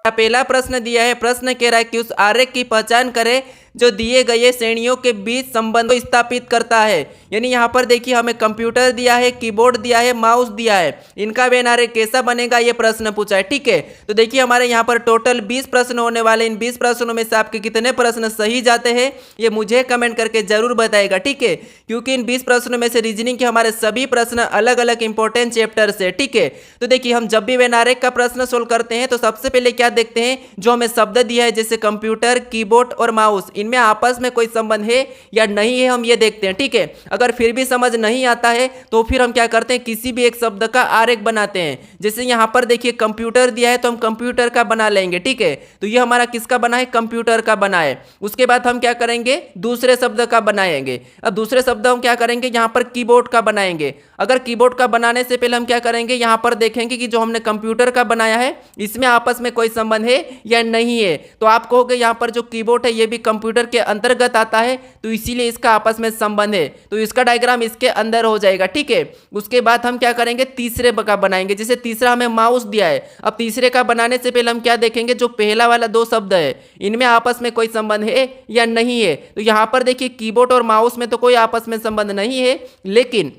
पहला प्रश्न दिया है, प्रश्न कह रहा है कि उस आरेख की पहचान करें जो दिए गए श्रेणियों के बीच संबंध को स्थापित करता है। यानी यहाँ पर देखिए हमें कंप्यूटर दिया है, कीबोर्ड दिया है, माउस दिया है, इनका वेन आरेख कैसा बनेगा ये प्रश्न पूछा है। ठीक है, तो देखिए हमारे यहाँ पर टोटल 20 प्रश्न होने वाले। इन 20 प्रश्नों में से आपके कितने प्रश्न सही जाते हैं ये मुझे कमेंट करके जरूर बताएगा। ठीक है, क्योंकि इन 20 प्रश्नों में से रीजनिंग के हमारे सभी प्रश्न अलग अलग इंपॉर्टेंट चैप्टर से। ठीक है, तो देखिए हम जब भी वेन आरेख का प्रश्न सोल्व करते हैं तो सबसे पहले क्या देखते हैं, जो हमें शब्द दिया है जैसे कंप्यूटर, कीबोर्ड और माउस, इनमें आपस में कोई संबंध है या नहीं है हम ये देखते हैं। ठीक है, अगर फिर भी समझ नहीं आता है तो फिर हम क्या करते हैं, किसी भी एक शब्द का आरेख बनाते हैं। जैसे यहाँ पर देखिए कंप्यूटर दिया है तो हम कंप्यूटर का बना लेंगे। ठीक है, तो ये हमारा किसका बना है, कंप्यूटर का बना है। उसके बाद हम क्या करेंगे, दूसरे शब्द का बनाएंगे। अब दूसरे शब्द हम क्या करेंगे, यहाँ पर कीबोर्ड का बनाएंगे। अगर कीबोर्ड का बनाने से पहले हम क्या करेंगे, यहाँ पर देखेंगे कि जो हमने कंप्यूटर का बनाया है इसमें आपस में कोई संबंध है या नहीं है। तो आप कहोगे यहाँ पर जो कीबोर्ड है ये भी कंप्यूटर के अंतर्गत आता है तो इसीलिए इसका आपस में संबंध है, तो इसका डायग्राम इसके अंदर हो जाएगा। ठीक है, उसके बाद हम क्या करेंगे, तीसरे का बनाएंगे। जैसे तीसरा हमें माउस दिया है, अब तीसरे का बनाने से पहले हम क्या देखेंगे, जो पहला वाला दो शब्द है इनमें आपस में कोई संबंध है या नहीं है। तो यहाँ पर देखिए कीबोर्ड और माउस में तो कोई आपस में संबंध नहीं है, लेकिन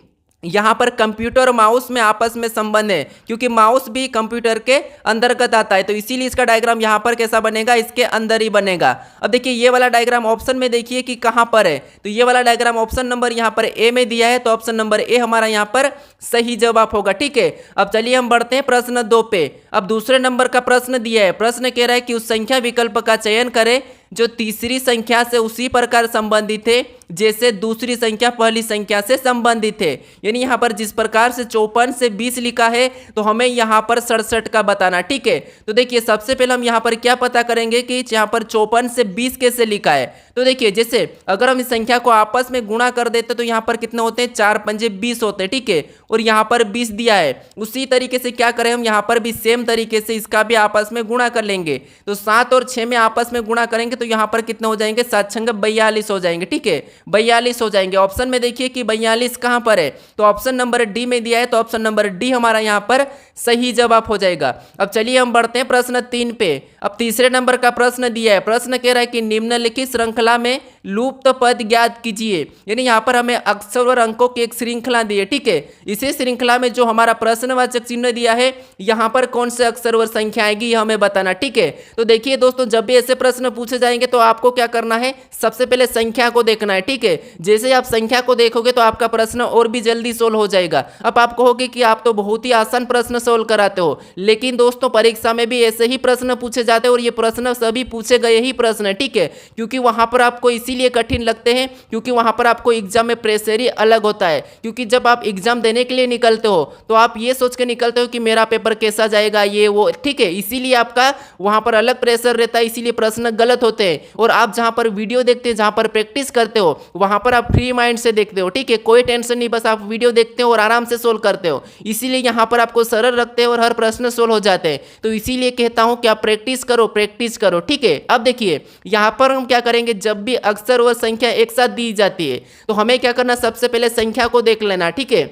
यहाँ पर कंप्यूटर और माउस में आपस में संबंध है, क्योंकि माउस भी कंप्यूटर के अंतर्गत आता है। तो इसीलिए इसका डायग्राम यहाँ पर कैसा बनेगा, इसके अंदर ही बनेगा। अब देखिए ये वाला डायग्राम ऑप्शन में देखिए कि कहाँ पर है, तो ये वाला डायग्राम ऑप्शन नंबर यहाँ पर ए में दिया है, तो ऑप्शन नंबर ए हमारा यहाँ पर सही जवाब होगा। ठीक है, अब चलिए हम बढ़ते हैं प्रश्न 2 पे। अब दूसरे नंबर का प्रश्न दिया है, प्रश्न कह रहा है कि उस संख्या विकल्प का चयन करें जो तीसरी संख्या से उसी प्रकार संबंधित है जैसे दूसरी संख्या पहली संख्या से संबंधित है। यानी यहाँ पर जिस प्रकार से 54 से 20 लिखा है तो हमें यहाँ पर 67 का बताना। ठीक है, तो देखिए सबसे पहले हम यहाँ पर क्या पता करेंगे कि यहाँ पर 54 से 20 कैसे लिखा है। तो देखिए जैसे अगर हम इस संख्या को आपस में गुणा कर देते तो यहाँ पर कितने होते हैं, 4 पंजे 20 होते हैं। ठीक है, और यहाँ पर 20 दिया है, उसी तरीके से क्या करें हम यहाँ पर भी सेम तरीके से इसका भी आपस में गुणा कर लेंगे। तो 7 और 6 में आपस में गुणा करेंगे तो यहाँ पर कितने हो जाएंगे, 7 छंग 42 हो जाएंगे। ठीक है, 42 हो जाएंगे। ऑप्शन में देखिए कि 42 कहाँ पर है, तो ऑप्शन नंबर डी में दिया है, तो ऑप्शन नंबर डी हमारा यहाँ पर सही जवाब हो जाएगा। अब चलिए हम बढ़ते हैं प्रश्न 3 पे। अब तीसरे नंबर का प्रश्न दिया है, प्रश्न कह रहा है कि निम्नलिखित श्रृंखला में लुप्त पद ज्ञात कीजिए। यानी यहाँ पर हमें अक्षर और अंकों की एक श्रृंखला दी है। ठीक है, इसी श्रृंखला में जो हमारा प्रश्नवाचक चिन्ह दिया है यहाँ पर कौन से अक्षर और संख्या आएगी ये हमें बताना। ठीक है, तो देखिए दोस्तों जब भी ऐसे प्रश्न पूछे जाएंगे तो आपको क्या करना है, सबसे पहले संख्या को देखना है। ठीक है, जैसे आप संख्या को देखोगे तो आपका प्रश्न और भी जल्दी सोल्व हो जाएगा। अब आप कहोगे कि आप तो बहुत ही आसान प्रश्न सोल्व कराते हो, लेकिन दोस्तों परीक्षा में भी ऐसे ही प्रश्न पूछे जाते हैं और ये प्रश्न सभी पूछे गए ही प्रश्न है। ठीक है, क्योंकि वहां पर आपको इसीलिए कठिन लगते हैं क्योंकि वहां पर आपको एग्जाम में प्रेशर ही अलग होता है। क्योंकि जब आप एग्जाम देने के लिए निकलते हो तो आप ये सोच के निकलते हो कि मेरा पेपर कैसा जाएगा ये वो। ठीक है, इसीलिए आपका वहां पर अलग प्रेशर रहता है, इसीलिए प्रश्न गलत होते हैं। और आप जहां पर वीडियो देखते हैं, जहां पर प्रैक्टिस करते हो, वहां पर आप फ्री माइंड से देखते हो। ठीक है, कोई टेंशन नहीं, बस आप वीडियो देखते हो और आराम से सोल्व करते हो, इसीलिए यहाँ पर आपको सरल रखते हैं और हर प्रश्न सोल्व हो जाते हैं। तो इसीलिए कहता हूं कि आप प्रैक्टिस करो, प्रैक्टिस करो। ठीक है, अब देखिए यहाँ पर हम क्या करेंगे, जब भी अक्षर और संख्या एक साथ दी जाती है तो हमें क्या करना, सबसे पहले संख्या को देख लेना। ठीक है,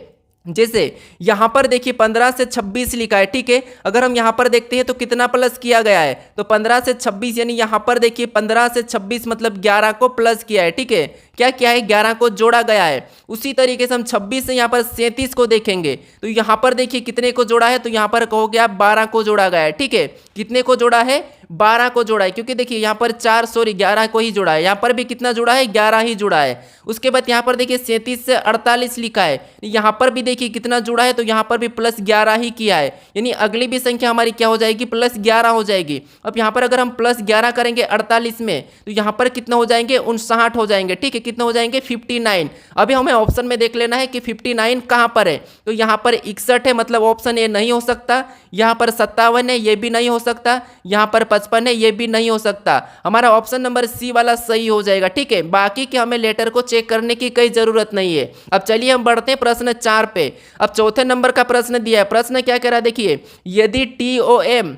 जैसे यहाँ पर देखिए 15 से 26 लिखा है। ठीक है, अगर हम यहाँ पर देखते हैं तो कितना प्लस किया गया है, तो 15 से 26 यानी यहाँ पर देखिए 15 से 26 मतलब 11 को प्लस किया है। ठीक है, क्या क्या है, 11 को जोड़ा गया है। उसी तरीके से हम 26 से यहाँ पर 37 को देखेंगे तो यहाँ पर देखिए कितने को जोड़ा है, तो यहाँ पर कहोगे आप 12 को जोड़ा गया है। ठीक है, कितने को जोड़ा है, 12 को जोड़ा है, क्योंकि देखिए यहाँ पर 11 को ही जोड़ा है, यहाँ पर भी कितना जोड़ा है, 11 ही जोड़ा है। उसके बाद यहाँ पर देखिए 37 से 48 लिखा है, यहाँ पर भी देखिए कितना जुड़ा है, तो यहाँ पर भी प्लस 11 ही किया है, यानी अगली भी संख्या हमारी क्या हो जाएगी, प्लस 11 हो जाएगी। अब यहाँ पर अगर हम प्लस 11 करेंगे 48 में तो यहाँ पर कितना हो जाएंगे, 59 हो जाएंगे। ठीक है, कितने हो जाएंगे, 59। अभी हमें ऑप्शन में देख लेना है कि 59 कहाँ पर है, तो यहाँ पर 61 है, मतलब ऑप्शन ए नहीं हो सकता। यहाँ पर 57 है, ये भी नहीं हो सकता। यहाँ पर 55 है, ये भी नहीं हो सकता। हमारा ऑप्शन नंबर सी वाला सही हो जाएगा। ठीक है, बाकी के हमें लेटर को चेक करने की कोई जरूरत नहीं है। अब चलिए हम बढ़ते हैं प्रश्न 4 पे। अब चौथे नंबर का प्रश्न दिया है, प्रश्न क्या कह रहा है, देखिए यदि TOM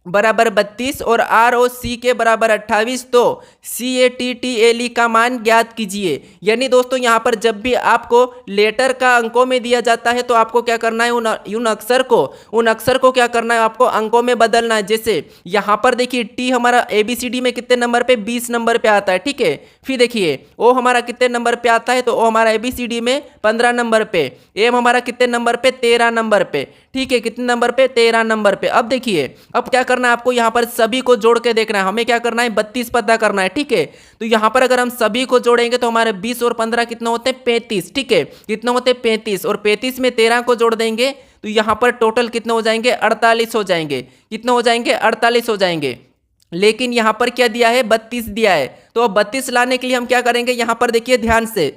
बराबर 32 और आर ओ सी के बराबर 28, तो CATTLE का मान ज्ञात कीजिए। यानी दोस्तों यहाँ पर जब भी आपको लेटर का अंकों में दिया जाता है तो आपको क्या करना है, उन अक्षर को क्या करना है, आपको अंकों में बदलना है। जैसे यहाँ पर देखिए टी हमारा ABCD में कितने नंबर पे, 20 नंबर पे आता है, ठीक है। फिर देखिए ओ हमारा कितने नंबर पे आता है, तो ओ हमारा ABCD में 15 नंबर पे, एम हमारा कितने नंबर पे, 13 नंबर पे, ठीक है। कितने नंबर पे, 13 नंबर पे। अब देखिए अब क्या करना है आपको, यहाँ पर सभी को जोड़ के देखना है। हमें क्या करना है, 32 पता करना है, ठीक है। तो यहाँ पर अगर हम सभी को जोड़ेंगे तो हमारे 20 और 15 कितना होते हैं, 35, ठीक है। कितना होते हैं, 35, और 35 में 13 को जोड़ देंगे तो यहाँ पर टोटल कितने हो जाएंगे, 48 हो जाएंगे। कितने हो जाएंगे, 48 हो जाएंगे। लेकिन यहाँ पर क्या दिया है, 32 दिया है। तो अब 32 लाने के लिए हम क्या करेंगे, यहाँ पर देखिए ध्यान से,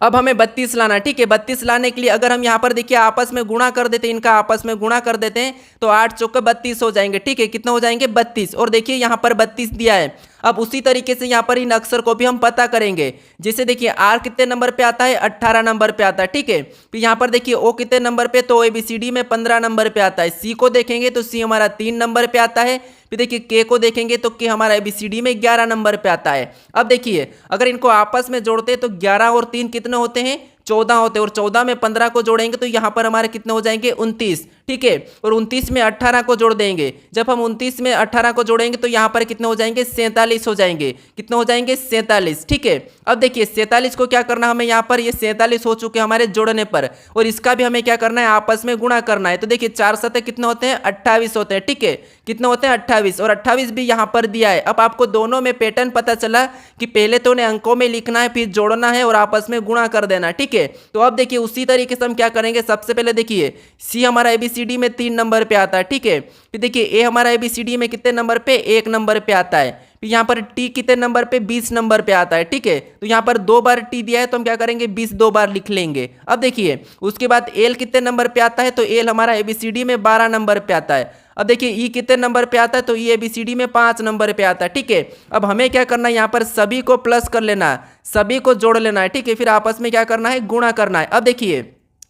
अब हमें 32 लाना है, ठीक है। 32 लाने के लिए अगर हम यहाँ पर देखिए आपस में गुणा कर देते हैं, इनका आपस में गुणा कर देते हैं तो 8 चौके 32 हो जाएंगे, ठीक है। कितना हो जाएंगे, 32। और देखिए यहाँ पर 32 दिया है। अब उसी तरीके से यहाँ पर इन अक्षर को भी हम पता करेंगे। जैसे देखिए आर कितने नंबर पे आता है, 18 नंबर पे आता है, ठीक है। फिर यहाँ पर देखिए ओ कितने नंबर पे, तो ABCD में 15 नंबर पे आता है। सी को देखेंगे तो सी हमारा 3 नंबर पे आता है। फिर देखिए के को देखेंगे तो के हमारा ABCD में 11 नंबर पे आता है। अब देखिए अगर इनको आपस में जोड़ते हैं तो 11 और 3 कितने होते हैं, 14 होते हैं। और 14 में 15 को जोड़ेंगे तो यहाँ पर हमारे कितने हो जाएंगे, 29, ठीक है। और 29 में 18 को जोड़ देंगे, जब हम 29 में 18 को जोड़ेंगे तो यहाँ पर कितने हो जाएंगे, 47 हो जाएंगे। कितने हो जाएंगे, 47, ठीक है। अब देखिए 47 को क्या करना हमें, यहाँ पर ये 47 हो चुके हमारे जोड़ने पर, और इसका भी हमें क्या करना है, आपस में गुणा करना है। तो देखिए 4 सतह कितने होते हैं, 28 होते हैं, ठीक है। कितने होते हैं, 28, और 28 भी यहाँ पर दिया है। अब आपको दोनों में पैटर्न पता चला कि पहले तो उन्हें अंकों में लिखना है, फिर जोड़ना है और आपस में गुणा कर देना, ठीक है। तो अब देखिए उसी तरीके से हम क्या करेंगे, सबसे पहले देखिए सी हमारा ABCD में 3 नंबर पे आता है, ठीक है। फिर देखिए ए हमारा ABCD में कितने नंबर पे, 1 नंबर पे आता है। फिर यहाँ पर टी कितने नंबर पे, 20 नंबर पे आता है, ठीक है। तो यहाँ पर 2 बार टी दिया है तो हम क्या करेंगे, 20 2 बार लिख लेंगे। अब देखिए उसके बाद एल कितने नंबर पे आता है, तो एल हमारा ABCD में 12 नंबर पे आता है। अब देखिए ई कितने नंबर पे आता है, तो ई ABCD में 5 नंबर पे आता है, ठीक है। अब हमें क्या करना है, यहाँ पर सभी को प्लस कर लेना है, सभी को जोड़ लेना है, ठीक है। फिर आपस में क्या करना है, गुणा करना है। अब देखिए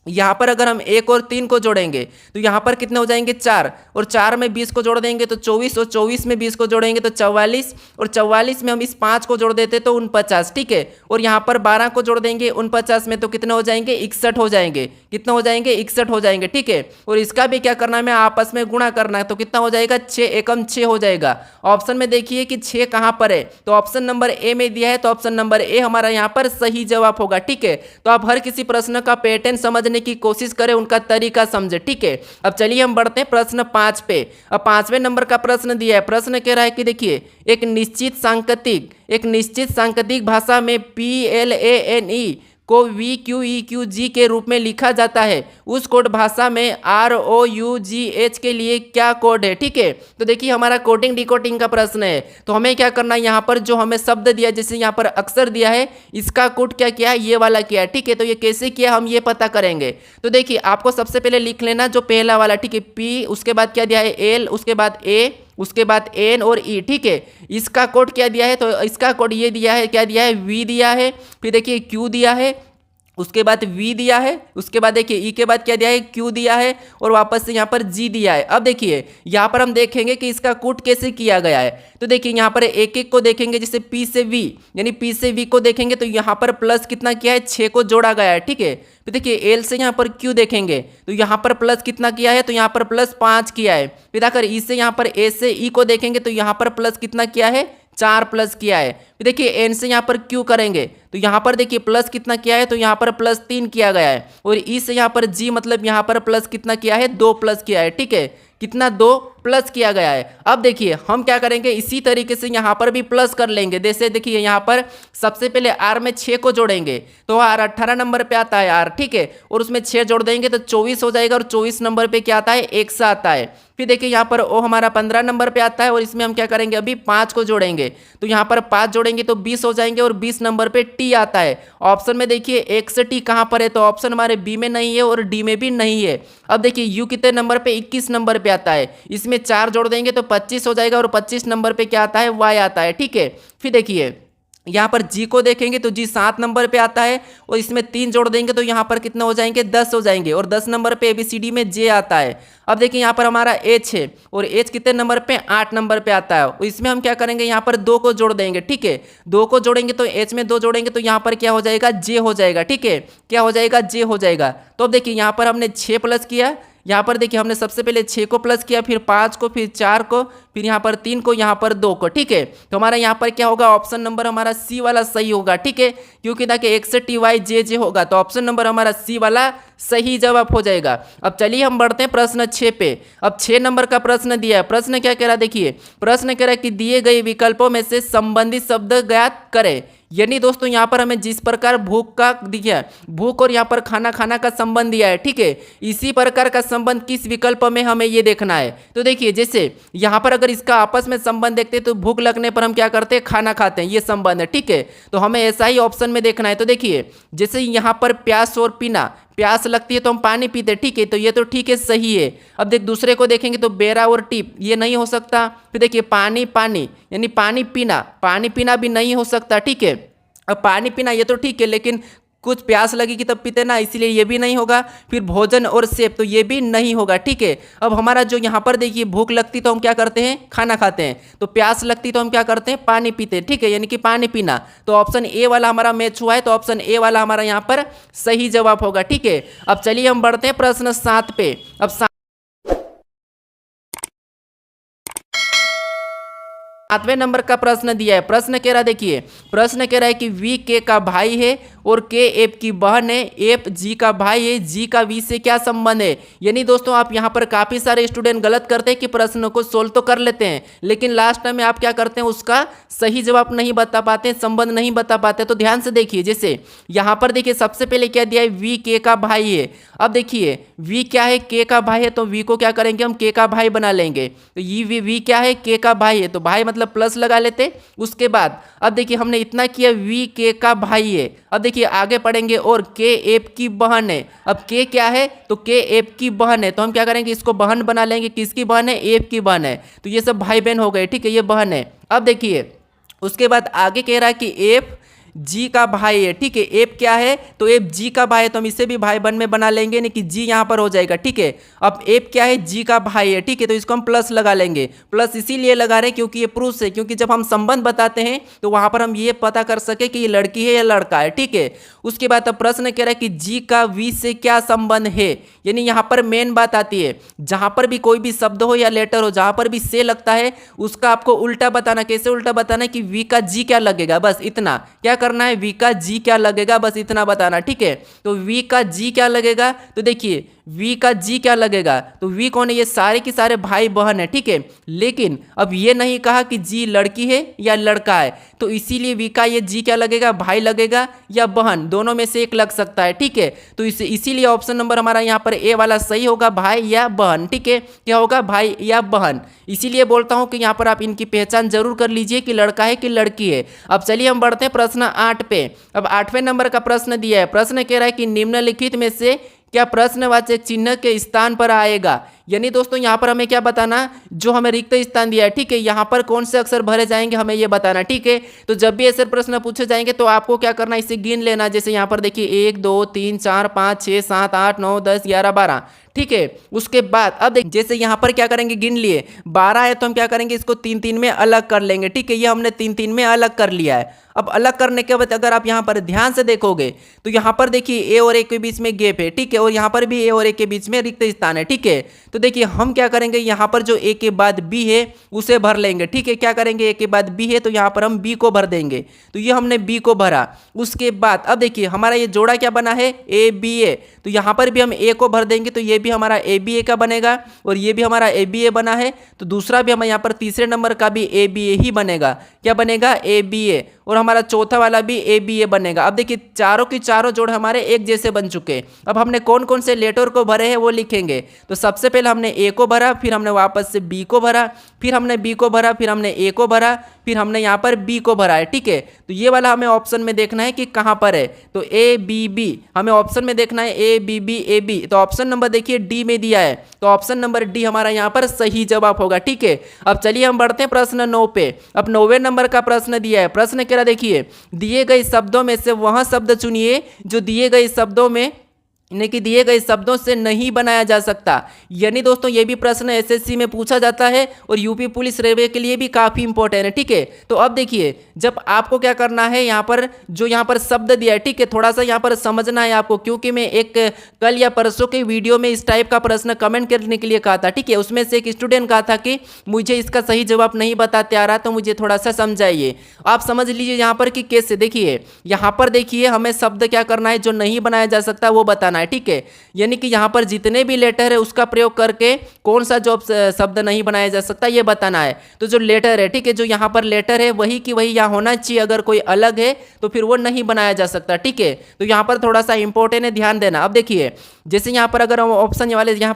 यहाँ पर अगर हम 1 और 3 को जोड़ेंगे तो यहाँ पर कितने हो जाएंगे, 4, और 4 में 20 को जोड़ देंगे तो 24, और 24 में 20 को जोड़ेंगे तो 44, और 44 में हम इस 5 को जोड़ देते तो 49, ठीक है। और यहाँ पर 12 को जोड़ देंगे 49 में तो कितने हो जाएंगे, 61 हो जाएंगे। कितना हो जाएंगे, 61 हो जाएंगे, ठीक है। और इसका भी क्या करना है, हमें आपस में गुणा करना है। तो कितना हो जाएगा, 6 एकम 6 हो जाएगा। ऑप्शन में देखिए कि 6 कहाँ पर है, तो ऑप्शन नंबर ए में दिया है, तो ऑप्शन नंबर ए हमारा यहाँ पर सही जवाब होगा, ठीक है। तो आप हर किसी प्रश्न का पैटर्न समझने की कोशिश करें, उनका तरीका समझे, ठीक है। अब चलिए हम बढ़ते हैं प्रश्न 5 पे। अब 5वें नंबर का प्रश्न दिया है। प्रश्न कह रहा है कि देखिए एक निश्चित सांकेतिक भाषा में PLANE को VQEQG के रूप में लिखा जाता है, उस कोड भाषा में ROUGH के लिए क्या कोड है, ठीक है। तो देखिए हमारा कोडिंग डिकोडिंग का प्रश्न है। तो हमें क्या करना है, यहाँ पर जो हमें शब्द दिया, जैसे यहाँ पर अक्षर दिया है, इसका कोड क्या किया है, ये वाला किया है, ठीक है। तो ये कैसे किया हम ये पता करेंगे। तो देखिए आपको सबसे पहले लिख लेना जो पहला वाला, ठीक है, P, उसके बाद क्या दिया है L, उसके बाद A, उसके बाद N और E, ठीक है। इसका कोड क्या दिया है, तो इसका कोड ये दिया है, क्या दिया है, V दिया है। फिर देखिए Q दिया है, उसके बाद V दिया है, उसके बाद देखिए E के बाद क्या दिया है, Q दिया है, और वापस से यहाँ पर G दिया है। अब देखिए यहाँ पर हम देखेंगे कि इसका कूट कैसे किया गया है। तो देखिए यहाँ पर एक एक को देखेंगे, जैसे P से V, यानी P से V को देखेंगे तो यहाँ पर प्लस कितना किया है, 6 को जोड़ा गया है, ठीक है। फिर देखिए L से यहाँ पर Q देखेंगे तो यहाँ पर प्लस कितना किया है, तो यहाँ पर प्लस 5 किया है। फिर आकर E से यहाँ पर A से E को देखेंगे तो यहाँ पर प्लस कितना किया है, 4 प्लस किया है। फिर देखिए N से यहाँ पर Q करेंगे तो यहाँ पर देखिए प्लस कितना किया है, तो यहाँ पर प्लस 3 किया गया है। और E से यहाँ पर G मतलब यहाँ पर प्लस कितना किया है, 2 प्लस किया है, ठीक है। कितना, 2 प्लस किया गया है। अब देखिए हम क्या करेंगे, इसी तरीके से यहाँ पर भी प्लस कर लेंगे। जैसे देखिए यहाँ पर सबसे पहले R में 6 को जोड़ेंगे तो R 18 नंबर पे आता है R, ठीक है। और उसमें 6 जोड़ देंगे तो 24 हो जाएगा, और 24 नंबर पे क्या आता है, 100 आता है। फिर देखिए यहाँ पर O हमारा 15 नंबर पे आता है, और इसमें हम क्या करेंगे, अभी 5 को जोड़ेंगे तो यहाँ पर 5 जोड़ेंगे तो 20 हो जाएंगे, और 20 नंबर पे T आता है। ऑप्शन में देखिए 1 से T कहाँ पर है, तो ऑप्शन हमारे B में नहीं है और D में भी नहीं है। अब देखिए U कितने नंबर पे, 21 नंबर पे आता है। इसमें 4 जोड़ देंगे तो 25 हो जाएगा, और 25 नंबर पे क्या आता है, Y आता है, ठीक है। फिर देखिए यहाँ पर जी को देखेंगे तो जी 7 नंबर पे आता है और इसमें 3 जोड़ देंगे तो यहाँ पर कितने हो जाएंगे 10 हो जाएंगे और 10 नंबर पे ABCD में जे आता है। अब देखिए यहाँ पर हमारा एच है और एच कितने नंबर पे 8 नंबर पे आता है और इसमें हम क्या करेंगे यहाँ पर 2 को जोड़ देंगे। ठीक है, 2 को जोड़ेंगे तो एच में 2 जोड़ेंगे तो यहाँ पर क्या हो जाएगा जे हो जाएगा। ठीक है, क्या हो जाएगा जे हो जाएगा। तो अब देखिए यहाँ पर हमने 6 प्लस किया, यहाँ पर देखिए हमने सबसे पहले 6 को प्लस किया, फिर 5 को, फिर 4 को, फिर यहाँ पर 3 को, यहाँ पर 2 को। ठीक है, तो हमारा यहाँ पर क्या होगा ऑप्शन नंबर हमारा सी वाला सही होगा। ठीक है, क्योंकि देखिए एक से TY जे होगा तो ऑप्शन नंबर हमारा सी वाला सही जवाब हो जाएगा। अब चलिए हम बढ़ते हैं प्रश्न 6 पे। अब 6 नंबर का प्रश्न दिया है। प्रश्न क्या कह रहा है देखिए, प्रश्न कह रहा है कि दिए गए विकल्पों में से संबंधित शब्द ज्ञात करें। यानी दोस्तों यहाँ पर हमें जिस प्रकार भूख का दिया है, भूख और यहाँ पर खाना खाना का संबंध दिया है। ठीक है, इसी प्रकार का संबंध किस विकल्प में हमें ये देखना है। तो देखिए जैसे यहाँ पर अगर इसका आपस में संबंध देखते हैं तो भूख लगने पर हम क्या करते हैं खाना खाते हैं, ये संबंध है। ठीक है, तो हमें ऐसा ही ऑप्शन में देखना है। तो देखिए जैसे यहाँ पर प्यास और पीना, प्यास लगती है तो हम पानी पीते। ठीक है, तो ये तो ठीक है सही है। अब देख दूसरे को देखेंगे तो बेरा और टिप, ये नहीं हो सकता। फिर देखिए पानी पानी यानी पानी पीना, पानी पीना भी नहीं हो सकता। ठीक है, अब पानी पीना ये तो ठीक है लेकिन कुछ प्यास लगेगी तब पीते ना, इसीलिए ये भी नहीं होगा। फिर भोजन और सेब तो ये भी नहीं होगा। ठीक है, अब हमारा जो यहाँ पर देखिए भूख लगती तो हम क्या करते हैं खाना खाते हैं, तो प्यास लगती तो हम क्या करते हैं पानी पीते हैं। ठीक है, यानी कि पानी पीना, तो ऑप्शन ए वाला हमारा मैच हुआ है, तो ऑप्शन ए वाला हमारा यहाँ पर सही जवाब होगा। ठीक है, अब चलिए हम बढ़ते हैं प्रश्न 7 पे। अब 7वें नंबर का प्रश्न दिया है। प्रश्न कह रहा है देखिए, प्रश्न कह रहा है कि वी के का भाई है और के एफ की बहन है, एफ जी का भाई है, जी का वी से क्या संबंध है। यानी दोस्तों आप यहाँ पर काफ़ी सारे स्टूडेंट गलत करते हैं कि प्रश्नों को सोल्व तो कर लेते हैं लेकिन लास्ट टाइम में आप क्या करते हैं उसका सही जवाब नहीं बता पाते, संबंध नहीं बता पाते। तो ध्यान से देखिए, जैसे यहाँ पर देखिए सबसे पहले क्या दिया है वी के का भाई है। अब देखिए वी क्या है के का भाई है, तो वी को क्या करेंगे हम के का भाई बना लेंगे। तो ये वी क्या है के का भाई है, तो भाई मतलब प्लस लगा लेते। उसके बाद अब देखिए हमने इतना किया वी के का भाई है। अब देखिए आगे पढ़ेंगे और के एफ की बहन है। अब के क्या है तो के एफ की बहन है, तो हम क्या करेंगे इसको बहन बना लेंगे। किसकी बहन है एफ की बहन है, तो ये सब भाई बहन हो गए। ठीक है, ये बहन है। अब देखिए उसके बाद आगे कह रहा है कि एफ जी का भाई है। ठीक है, एफ क्या है तो एफ जी का भाई है, तो हम इसे भी भाई बहन में बना लेंगे नहीं कि जी यहाँ पर हो जाएगा। ठीक है, अब एफ क्या है जी का भाई है। ठीक है, तो इसको हम प्लस लगा लेंगे। प्लस इसीलिए लगा रहे हैं क्योंकि ये प्रूफ है, क्योंकि जब हम संबंध बताते हैं तो वहाँ पर हम ये पता कर सके कि ये लड़की है या लड़का है। ठीक है, उसके बाद अब प्रश्न कह रहा है कि जी का वी से क्या संबंध है। यानी यहाँ पर मेन बात आती है, जहाँ पर भी कोई भी शब्द हो या लेटर हो, जहाँ पर भी से लगता है उसका आपको उल्टा बताना। कैसे उल्टा बताना है कि वी का जी क्या लगेगा, बस इतना क्या करना है, वी का जी क्या लगेगा बस इतना बताना। ठीक है, तो वी का जी क्या लगेगा, तो देखिए वी का जी क्या लगेगा, तो वी कौन है, ये सारे के सारे भाई बहन है। ठीक है, लेकिन अब ये नहीं कहा कि जी लड़की है या लड़का है, तो इसीलिए वी का ये जी क्या लगेगा, भाई लगेगा या बहन, दोनों में से एक लग सकता है। ठीक है, तो इसीलिए ऑप्शन नंबर हमारा यहाँ पर ए वाला सही होगा, भाई या बहन। ठीक है, क्या होगा भाई या बहन। इसीलिए बोलता हूँ कि यहाँ पर आप इनकी पहचान जरूर कर लीजिए कि लड़का है कि लड़की है। अब चलिए हम बढ़ते हैं प्रश्न 8 पे। अब 8वें नंबर का प्रश्न दिया है। प्रश्न कह रहा है कि निम्नलिखित में से क्या प्रश्नवाचक चिन्ह के स्थान पर आएगा। यानी दोस्तों यहाँ पर हमें क्या बताना, जो हमें रिक्त स्थान दिया है, ठीक है, यहाँ पर कौन से अक्षर भरे जाएंगे हमें ये बताना। ठीक है, तो जब भी ऐसे प्रश्न पूछे जाएंगे तो आपको क्या करना, इसे गिन लेना। जैसे यहाँ पर देखिए 1 2 3 4 5 6 7 8 9 10 11 12। ठीक है, उसके बाद अब देख जैसे यहाँ पर क्या करेंगे, गिन लिए 12 है तो हम क्या करेंगे इसको 3 3 में अलग कर लेंगे। ठीक है, ये हमने 3 3 में अलग कर लिया है। अब अलग करने के बाद अगर आप यहाँ पर ध्यान से देखोगे तो यहाँ पर देखिए ए और ए के बीच में गैप है। ठीक है, और यहाँ पर भी ए और ए के बीच में रिक्त स्थान है। ठीक है, तो देखिए हम क्या करेंगे, यहाँ पर जो ए के बाद बी है उसे भर लेंगे। ठीक है, क्या करेंगे, ए के बाद बी है तो यहाँ पर हम बी को भर देंगे। तो ये हमने बी को भरा। उसके बाद अब देखिए हमारा ये जोड़ा क्या बना है, ए बी ए, तो यहाँ पर भी हम ए को भर देंगे तो ये भी हमारा ए बी ए का बनेगा और ये भी हमारा ए बी ए बना है। तो दूसरा भी हमें यहाँ पर तीसरे नंबर का भी ए बी ए ही बनेगा। क्या बनेगा, ए बी ए, और हमारा चौथा वाला भी ए बी ए बनेगा। अब देखिए चारों की चारों जोड़ हमारे एक जैसे बन चुके हैं। अब हमने कौन कौन से लेटर को भरे हैं वो लिखेंगे। तो सबसे पहले पहले हमने ए को भरा, फिर हमने वापस से बी को भरा, फिर हमने बी को भरा, फिर हमने ए को भरा, फिर हमने यहाँ पर बी को भरा है। ठीक है, तो ये वाला हमें ऑप्शन में देखना है कि कहाँ पर है। तो ए बी बी हमें ऑप्शन में देखना है, A B B A B. तो ऑप्शन नंबर देखिए डी में दिया है, तो ऑप्शन नंबर डी हमारा यहाँ पर सही जवाब होगा। ठीक है, अब चलिए हम बढ़ते हैं प्रश्न 9 पे। अब 9वें नंबर का प्रश्न दिया है। प्रश्न कह रहा देखिए, दिए गए शब्दों में से वह शब्द चुनिए जो दिए गए शब्दों में यानी कि दिए गए शब्दों से नहीं बनाया जा सकता। यानी दोस्तों ये भी प्रश्न एसएससी में पूछा जाता है और यूपी पुलिस रेलवे के लिए भी काफ़ी इंपॉर्टेंट है। ठीक है, तो अब देखिए जब आपको क्या करना है, यहाँ पर जो यहाँ पर शब्द दिया है, ठीक है, थोड़ा सा यहाँ पर समझना है आपको, क्योंकि मैं एक कल या परसों के वीडियो में इस टाइप का प्रश्न कमेंट करने के लिए कहा था। ठीक है, उसमें से एक स्टूडेंट कहा था कि मुझे इसका सही जवाब नहीं बताते आ रहा, तो मुझे थोड़ा सा समझाइए। आप समझ लीजिए यहाँ पर कि कैसे। देखिए यहाँ पर देखिए हमें शब्द क्या करना है, जो नहीं बनाया जा सकता वो बताना है। ठीक है, यानी कि यहां पर जितने भी लेटर है उसका प्रयोग करके कौन सा जो शब्द नहीं बनाया जा सकता ये बताना है। तो जो लेटर है, ठीक है, जो यहां पर लेटर है वही की वही यहां होना चाहिए। अगर कोई अलग है तो फिर वो नहीं बनाया जा सकता। ठीक है, तो यहां पर थोड़ा सा इंपॉर्टेंट है, ध्यान देना। अब देखिए जैसे यहां पर अगर हम ऑप्शन वाले यहां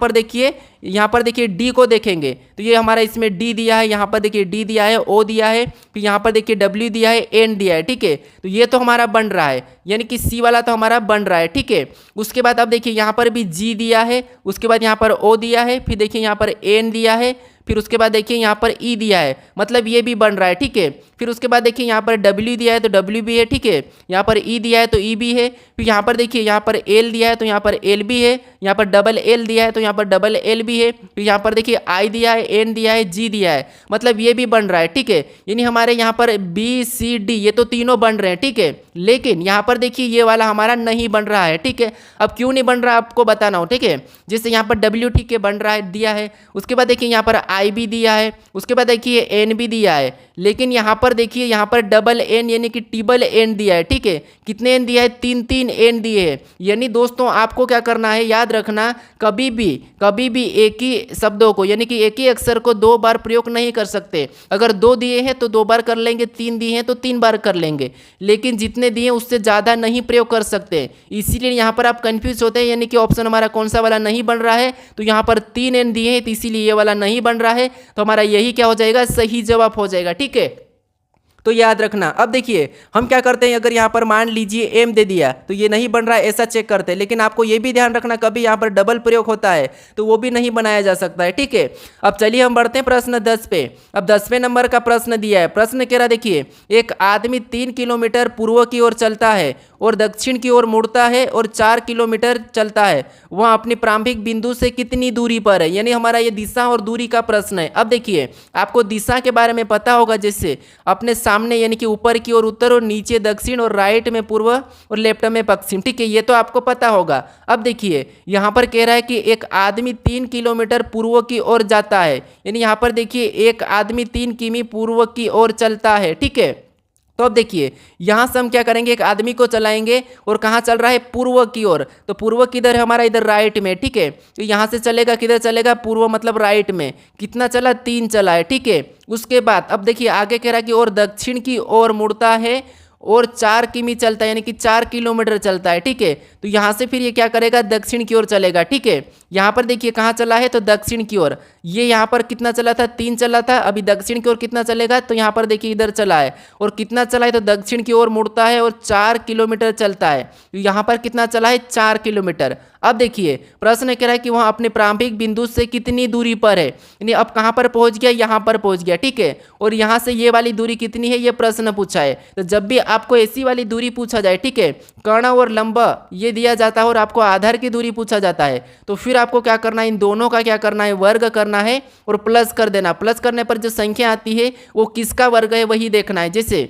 पर देखिए डी को देखेंगे तो ये हमारा इसमें डी दिया है, यहाँ पर देखिए डी दिया है, ओ दिया है, फिर यहाँ पर देखिए डब्ल्यू दिया है, एन दिया है। ठीक है, तो ये तो हमारा बन रहा है, यानी कि सी वाला तो हमारा बन रहा है। ठीक है, उसके बाद अब देखिए यहाँ पर भी जी दिया है, उसके बाद यहाँ पर ओ दिया है, फिर देखिए यहाँ पर एन दिया है, फिर उसके बाद देखिए यहाँ पर ई दिया है, मतलब ये भी बन रहा है। ठीक है, फिर उसके बाद देखिए यहाँ पर डब्ल्यू दिया है तो डब्ल्यू भी है। ठीक है, यहाँ पर ई दिया है तो ई भी है, फिर यहाँ पर देखिए यहाँ पर एल दिया है तो यहाँ पर एल भी है, यहाँ पर डबल एल दिया है तो यहाँ पर डबल एल भी है, फिर यहाँ पर देखिए आई दिया है, एन दिया है, जी दिया है, मतलब ये भी बन रहा है। ठीक है, यानी हमारे यहाँ पर बी सी डी ये तो तीनों बन रहे हैं। ठीक है, लेकिन यहाँ पर देखिए ये वाला हमारा नहीं बन रहा है। ठीक है, अब क्यों नहीं बन रहा है आपको बताना हो। ठीक है, जैसे यहाँ पर डब्ल्यू ठीक है बन रहा है, दिया है, उसके बाद देखिए यहाँ पर आई भी दिया है, उसके बाद देखिए एन भी दिया है, लेकिन यहाँ पर देखिए यहाँ पर डबल एन यानी कि टिबल एन दिया है। ठीक है, कितने एन दिया है, तीन तीन एन दिए हैं। यानी दोस्तों आपको क्या करना है, याद रखना, कभी भी एक ही शब्दों को यानी कि एक ही अक्षर को दो बार प्रयोग नहीं कर सकते। अगर दो दिए हैं तो दो बार कर लेंगे, तीन दिए हैं तो तीन बार कर लेंगे, लेकिन जितने दिए उससे ज़्यादा नहीं प्रयोग कर सकते। इसीलिए यहाँ पर आप कंफ्यूज होते हैं, यानी कि ऑप्शन हमारा कौन सा वाला नहीं बन रहा है, तो यहाँ पर तीन एन दिए हैं तो इसीलिए ये वाला नहीं बन रहा है, तो हमारा यही क्या हो जाएगा, सही जवाब हो जाएगा। ठीक है, तो याद रखना। अब देखिए हम क्या करते हैं, अगर यहाँ पर मान लीजिए एम दे दिया तो ये नहीं बन रहा है, ऐसा चेक करते हैं, लेकिन आपको ये भी ध्यान रखना कभी यहाँ पर डबल प्रयोग होता है तो वो भी नहीं बनाया जा सकता है। ठीक है, अब चलिए हम बढ़ते हैं प्रश्न 10 पे। अब 10वें नंबर का प्रश्न दिया है। प्रश्न कह रहा देखिए, एक आदमी 3 किलोमीटर पूर्व की ओर चलता है और दक्षिण की ओर मुड़ता है और 4 किलोमीटर चलता है, वह अपनी प्रारंभिक बिंदु से कितनी दूरी पर है। यानी हमारा ये दिशा और दूरी का प्रश्न है। अब देखिए आपको दिशा के बारे में पता होगा, जैसे अपने सामने यानी कि ऊपर की ओर उत्तर और नीचे दक्षिण और राइट में पूर्व और लेफ्ट में पश्चिम। ठीक है, ये तो आपको पता होगा। अब देखिए यहाँ पर कह रहा है कि एक आदमी 3 किलोमीटर पूर्व की ओर जाता है, यानी यहाँ पर देखिए एक आदमी 3 किमी पूर्व की ओर चलता है। ठीक है, तो अब देखिए यहाँ से हम क्या करेंगे, एक आदमी को चलाएंगे और कहाँ चल रहा है, पूर्व की ओर। तो पूर्व किधर है हमारा, इधर राइट में। ठीक है, तो यहाँ से चलेगा किधर चलेगा, पूर्व मतलब राइट में। कितना चला, 3 चला है। ठीक है, उसके बाद अब देखिए आगे कह रहा है कि और दक्षिण की ओर मुड़ता है और 4 किमी चलता है, यानी कि 4 किलोमीटर चलता है। ठीक है, तो यहाँ से फिर ये क्या करेगा, दक्षिण की ओर चलेगा। ठीक है, यहाँ पर देखिए कहाँ चला है, तो दक्षिण की ओर। ये यहाँ पर कितना चला था, 3 चला था, अभी दक्षिण की ओर कितना चलेगा, तो यहाँ पर देखिए इधर चला है और कितना चला है, तो दक्षिण की ओर मुड़ता है और 4 किलोमीटर चलता है। तो यहाँ पर कितना चला है, 4 किलोमीटर। अब देखिए प्रश्न कह रहा है कि वह अपने प्रारंभिक बिंदु से कितनी दूरी पर है, यानी अब कहाँ पर पहुँच गया, यहाँ पर पहुँच गया। ठीक है, और यहाँ से ये वाली दूरी कितनी है, ये प्रश्न पूछा है। तो जब भी आपको ऐसी वाली दूरी पूछा जाए, ठीक है, कर्ण और लंब ये दिया जाता है और आपको आधार की दूरी पूछा जाता है, तो फिर आपको क्या करना है, इन दोनों का क्या करना है, वर्ग करना है और प्लस कर देना। प्लस करने पर जो संख्या आती है वो किसका वर्ग है वही देखना है। जैसे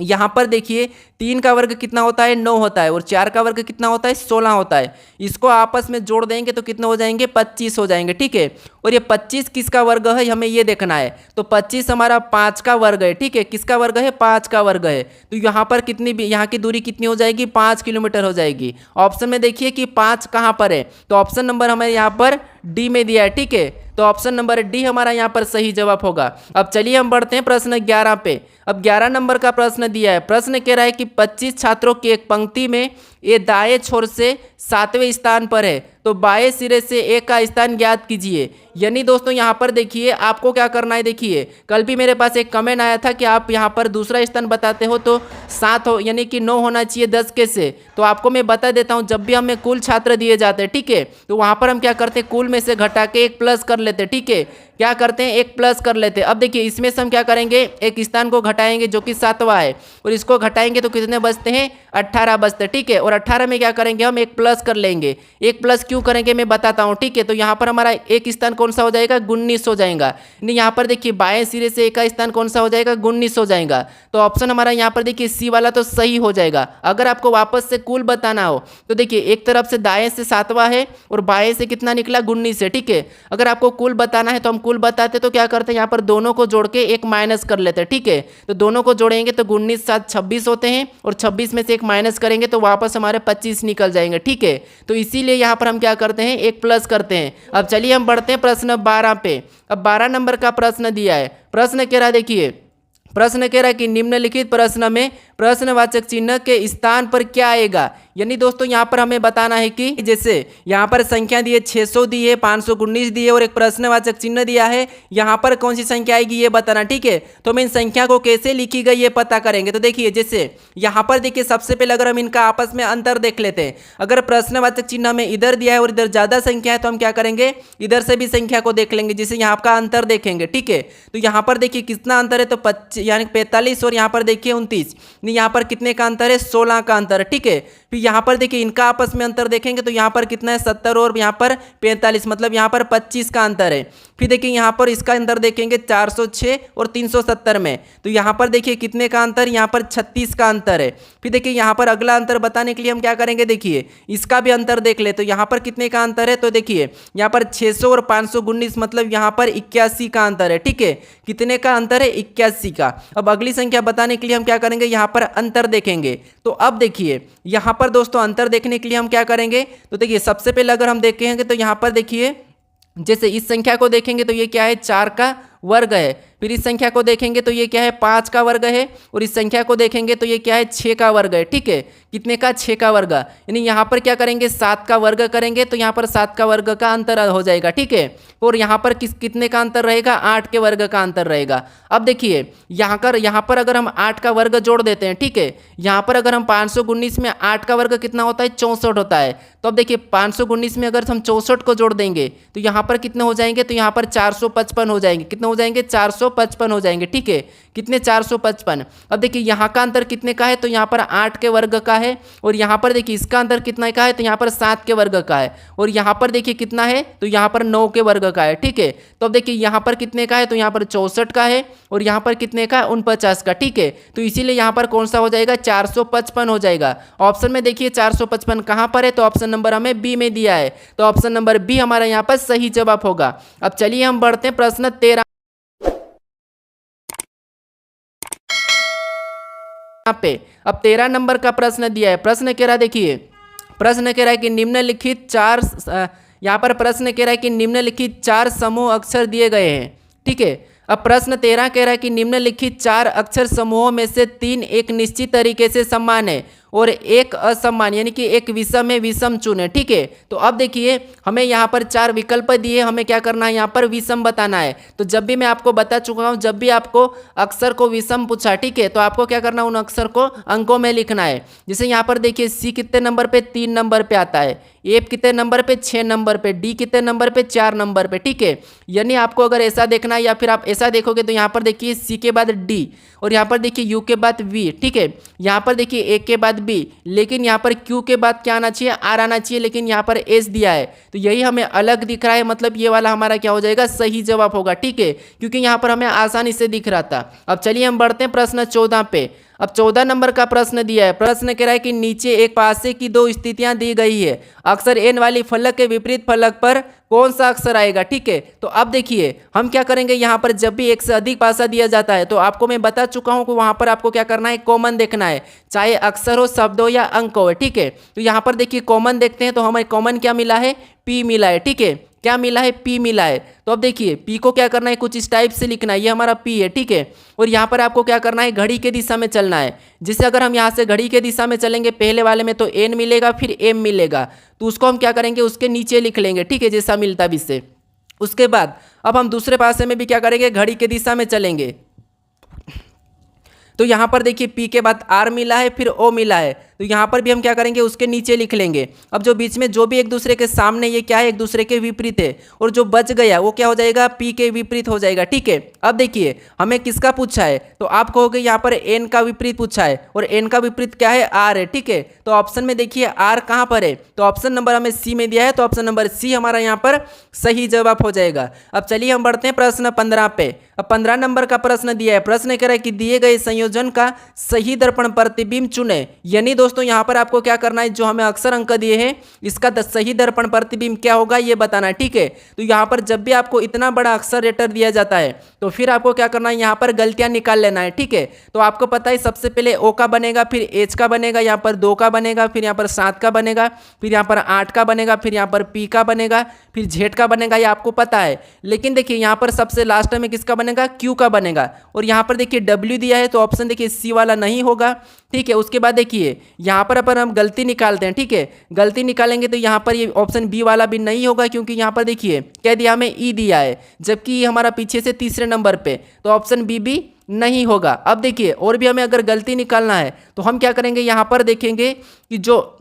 यहाँ पर देखिए 3 का वर्ग कितना होता है, 9 होता है, और 4 का वर्ग कितना होता है, 16 होता है। इसको आपस में जोड़ देंगे तो कितने हो जाएंगे, 25 हो जाएंगे। ठीक है, और ये 25 किसका वर्ग है हमें ये देखना है। तो 25 हमारा 5 का वर्ग है। ठीक है, किसका वर्ग है, 5 का वर्ग है। तो यहाँ पर कितनी भी यहाँ की दूरी कितनी हो जाएगी, 5 किलोमीटर हो जाएगी। ऑप्शन में देखिए कि 5 कहाँ पर है, तो ऑप्शन नंबर हमें यहाँ पर डी में दिया है। ठीक है, तो ऑप्शन नंबर डी हमारा यहाँ पर सही जवाब होगा। अब चलिए हम बढ़ते हैं प्रश्न 11 पे। अब 11 नंबर का प्रश्न दिया है। प्रश्न कह रहा है कि 25 छात्रों की एक पंक्ति में ए दाएं छोर से 7वें स्थान पर है, तो बाएं सिरे से ए का स्थान ज्ञात कीजिए। यानी दोस्तों यहाँ पर देखिए आपको क्या करना है। देखिए कल भी मेरे पास एक कमेंट आया था कि आप यहाँ पर दूसरा स्थान बताते हो तो 7 हो यानी कि 9 होना चाहिए 10 के से। तो आपको मैं बता देता हूँ, जब भी हमें कुल छात्र दिए जाते हैं, ठीक है, तो वहाँ पर हम क्या करते हैं, कुल में से घटा के एक प्लस कर लेते हैं। ठीक है, क्या करते हैं, एक प्लस कर लेते हैं। अब देखिए इसमें से हम क्या करेंगे, एक स्थान को घटाएंगे जो कि 7वां है, और इसको घटाएंगे तो कितने बचते हैं, 18 बचते हैं। ठीक है, और 18 में क्या करेंगे, हम एक प्लस कर लेंगे। एक प्लस क्यों करेंगे मैं बताता हूँ। ठीक है, तो यहाँ पर हमारा एक स्थान कौन सा हो जाएगा, 19 हो जाएगा। नहीं, यहाँ पर देखिए बाएं सिरे से एक का स्थान कौन सा हो जाएगा, 19 हो जाएगा। तो ऑप्शन हमारा यहाँ पर देखिए सी वाला तो सही हो जाएगा। अगर आपको वापस से कुल बताना हो तो देखिए एक तरफ से दाएं से 7वां है और बाएं से कितना निकला, 19 है। ठीक है, अगर आपको कुल बताना है तो हम कुल बताते तो क्या करते हैं, यहाँ पर दोनों को जोड़ के एक माइनस कर लेते हैं। ठीक है, तो दोनों को जोड़ेंगे तो 19 7 26 होते हैं, और 26 में से एक माइनस करेंगे तो वापस हमारे 25 निकल जाएंगे। ठीक है, तो इसीलिए यहाँ पर हम क्या करते हैं, एक प्लस करते हैं। अब चलिए हम बढ़ते हैं प्रश्न 12 पे। अब 12 नंबर का प्रश्न दिया है। प्रश्न कह रहा है, देखिए प्रश्न कह रहा है कि निम्नलिखित प्रश्न में प्रश्नवाचक चिन्ह के स्थान पर क्या आएगा। यानी दोस्तों यहाँ पर हमें बताना है कि जैसे यहाँ पर संख्या दी है 600 दी है, 519 दी है और एक प्रश्नवाचक चिन्ह दिया है, यहाँ पर कौन सी संख्या आएगी ये बताना। ठीक है, तो हम इन संख्या को कैसे लिखी गई ये पता करेंगे। तो देखिए जैसे यहाँ पर देखिए सबसे पहले अगर हम इनका आपस में अंतर देख लेते हैं। अगर प्रश्नवाचक चिन्ह हमें इधर दिया है और इधर ज़्यादा संख्या है तो हम क्या करेंगे, इधर से भी संख्या को देख लेंगे, जिससे यहाँ का अंतर देखेंगे। ठीक है, तो यहाँ पर देखिए कितना अंतर है, तो 25 यानी 45 और यहाँ पर देखिए 29। यहाँ पर कितने का अंतर है, 16 का अंतर है। ठीक है, फिर यहाँ पर देखिए इनका आपस में अंतर देखेंगे तो यहाँ पर कितना है, 70 और यहाँ पर 45, मतलब यहाँ पर 25 का अंतर है। फिर देखिए यहाँ पर इसका अंतर देखेंगे 406 और 370 में, तो यहाँ पर देखिए कितने का अंतर, यहाँ पर 36 का अंतर है। फिर देखिए यहाँ पर अगला अंतर बताने के लिए हम क्या करेंगे, देखिए इसका भी अंतर देख ले, तो यहाँ पर कितने का अंतर है, तो देखिए यहाँ पर 600 और 519 मतलब यहाँ पर 81 का अंतर है। ठीक है, कितने का अंतर है, 81 का। अब अगली संख्या बताने के लिए हम क्या करेंगे, यहाँ पर अंतर देखेंगे। तो अब देखिए यहाँ पर दोस्तों अंतर देखने के लिए हम क्या करेंगे, तो देखिए सबसे पहले अगर हम देखेंगे तो यहाँ पर देखिए जैसे इस संख्या को देखेंगे तो ये क्या है, 4 का वर्ग है। फिर इस संख्या को देखेंगे तो ये क्या है, 5 का वर्ग है, और इस संख्या को देखेंगे तो ये क्या है, 6 का वर्ग है। ठीक है, कितने का, 6 का वर्ग, यानी यहाँ पर क्या करेंगे, 7 का वर्ग करेंगे तो यहाँ पर 7 का वर्ग का अंतर हो जाएगा। ठीक है, और यहाँ पर कितने का अंतर रहेगा, 8 के वर्ग का अंतर रहेगा। अब देखिए यहाँ पर अगर हम 8 का वर्ग जोड़ देते हैं, ठीक है, यहाँ पर अगर हम 519 में 8 का वर्ग कितना होता है, 64 होता है। तो अब देखिए 519 में अगर हम 64 को जोड़ देंगे तो यहाँ पर कितने हो जाएंगे, तो यहाँ पर 455 हो जाएंगे। कितने हो जाएंगे, 455 हो जाएंगे। ठीक है, कितने, 455। अब देखिए यहाँ का अंतर कितने का है, तो यहाँ पर 8 के वर्ग का है, और यहाँ पर देखिए इसका अंतर कितना का है, तो यहाँ पर 7 के वर्ग का है, और यहाँ पर देखिए कितना है, तो यहाँ पर 9 के वर्ग का है। ठीक है, तो अब देखिए यहाँ पर कितने का है, तो यहाँ पर 64 का है, और यहाँ पर कितने का, 49 का। ठीक है, तो इसीलिए यहाँ पर कौन सा हो जाएगा, 455 हो जाएगा। ऑप्शन में देखिए 455 कहाँ पर है, तो ऑप्शन नंबर हमें बी में दिया है, तो ऑप्शन नंबर बी हमारा यहाँ पर सही जवाब होगा। अब चलिए हम बढ़ते हैं प्रश्न 13 पे। अब 13 नंबर का प्रश्न दिया है। प्रश्न कह रहा है, देखिए प्रश्न कह रहा है कि निम्नलिखित चार, यहाँ पर प्रश्न कह रहा है कि निम्नलिखित 4 समूह अक्षर दिए गए हैं। ठीक है, अब प्रश्न 13 कह रहा है कि निम्नलिखित 4 अक्षर समूहों में से 3 एक निश्चित तरीके से समान है और एक असमान, यानी कि एक विषम में विषम चुने। ठीक है, तो अब देखिए हमें यहाँ पर 4 विकल्प दिए, हमें क्या करना है, यहाँ पर विषम बताना है। तो जब भी मैं आपको बता चुका हूँ, जब भी आपको अक्षर को विषम पूछा, ठीक है, तो आपको क्या करना है, उन अक्षर को अंकों में लिखना है। जैसे यहाँ पर देखिए सी कितने नंबर पे, 3 नंबर पे आता है, ए कितने नंबर पे, 6 नंबर पे, डी कितने नंबर पे, 4 नंबर पे। ठीक है, यानी आपको अगर ऐसा देखना है या फिर आप ऐसा देखोगे तो यहाँ पर देखिए सी के बाद डी, और यहाँ पर देखिए यू के बाद वी। ठीक है, यहाँ पर देखिए ए के बाद बी, लेकिन यहाँ पर क्यू के बाद क्या आना चाहिए, आर आना चाहिए, लेकिन यहाँ पर एस दिया है, तो यही हमें अलग दिख रहा है, मतलब ये वाला हमारा क्या हो जाएगा, सही जवाब होगा। ठीक है, क्योंकि यहाँ पर हमें आसानी से दिख रहा था। अब चलिए हम बढ़ते हैं प्रश्न 14 पे। अब 14 नंबर का प्रश्न दिया है। प्रश्न कह रहा है कि नीचे एक पासे की 2 स्थितियां दी गई है, अक्षर एन वाली फलक के विपरीत फलक पर कौन सा अक्षर आएगा। ठीक है, तो अब देखिए हम क्या करेंगे, यहाँ पर जब भी एक से अधिक पासा दिया जाता है तो आपको मैं बता चुका हूँ कि वहाँ पर आपको क्या करना है, कॉमन देखना है, चाहे अक्षर हो, शब्द हो या अंक हो। ठीक है, तो यहाँ पर देखिए कॉमन देखते हैं तो हमें कॉमन क्या मिला है, पी मिला है। ठीक है, क्या मिला है, पी मिला है। तो अब देखिए पी को क्या करना है, कुछ इस टाइप से लिखना है, ये हमारा पी है, ठीक है। और यहाँ पर आपको क्या करना है, घड़ी के दिशा में चलना है। जिससे अगर हम यहाँ से घड़ी के दिशा में चलेंगे पहले वाले में तो एन मिलेगा, फिर एम मिलेगा, तो उसको हम क्या करेंगे, उसके नीचे लिख लेंगे, ठीक है, जैसा मिलता है इससे। उसके बाद अब हम दूसरे पासे में भी क्या करेंगे, घड़ी के दिशा में चलेंगे। तो यहाँ पर देखिए पी के बाद आर मिला है, फिर ओ मिला है, तो यहाँ पर भी हम क्या करेंगे, उसके नीचे लिख लेंगे। अब जो बीच में जो भी एक दूसरे के सामने ये क्या है, एक दूसरे के विपरीत है, और जो बच गया वो क्या हो जाएगा, पी के विपरीत हो जाएगा, ठीक है। अब देखिए हमें किसका पूछा है, तो आप कहोगे यहाँ पर एन का विपरीत पूछा है, और एन का विपरीत क्या है, आर है, ठीक है। तो ऑप्शन में देखिए आर कहाँ पर है, तो ऑप्शन नंबर हमें सी में दिया है, तो ऑप्शन नंबर सी हमारा यहाँ पर सही जवाब हो जाएगा। अब चलिए हम बढ़ते हैं प्रश्न 15 पे। अब 15 नंबर का प्रश्न दिया है, प्रश्न कह रहा है कि दिए गए संयोजन का सही दर्पण प्रतिबिंब चुने। यानी दोस्तों यहाँ पर आपको क्या करना है, जो हमें अक्षर अंक दिए हैं इसका सही दर्पण प्रतिबिंब क्या होगा ये बताना है, ठीक है। तो यहाँ पर जब भी आपको इतना बड़ा अक्षर लेटर दिया जाता है तो फिर आपको क्या करना है, यहाँ पर गलतियां निकाल लेना है, ठीक है। तो आपको पता है सबसे पहले ओ का बनेगा, फिर एच का बनेगा, यहाँ पर 2 का बनेगा, फिर यहाँ पर 7 का बनेगा, फिर यहाँ पर 8 का बनेगा, फिर यहाँ पर पी का बनेगा, फिर जेड का बनेगा, ये आपको पता है। लेकिन देखिए यहाँ पर सबसे लास्ट में किसका बनेगा, क्यू का बनेगा। और यहाँ पर देखिए डब्ल्यू दिया है, तो ऑप्शन देखिए सी वाला नहीं होगा, ठीक है। उसके बाद देखिए यहाँ पर अपन हम गलती निकालते हैं, ठीक है। गलती निकालेंगे तो यहाँ पर ये ऑप्शन बी वाला भी नहीं होगा, क्योंकि यहाँ पर देखिए क्या दिया, हमें ई दिया है, जबकि ये हमारा पीछे से तीसरे नंबर पे, तो ऑप्शन बी भी नहीं होगा। अब देखिए और भी हमें अगर गलती निकालना है तो हम क्या करेंगे, यहाँ पर देखेंगे कि जो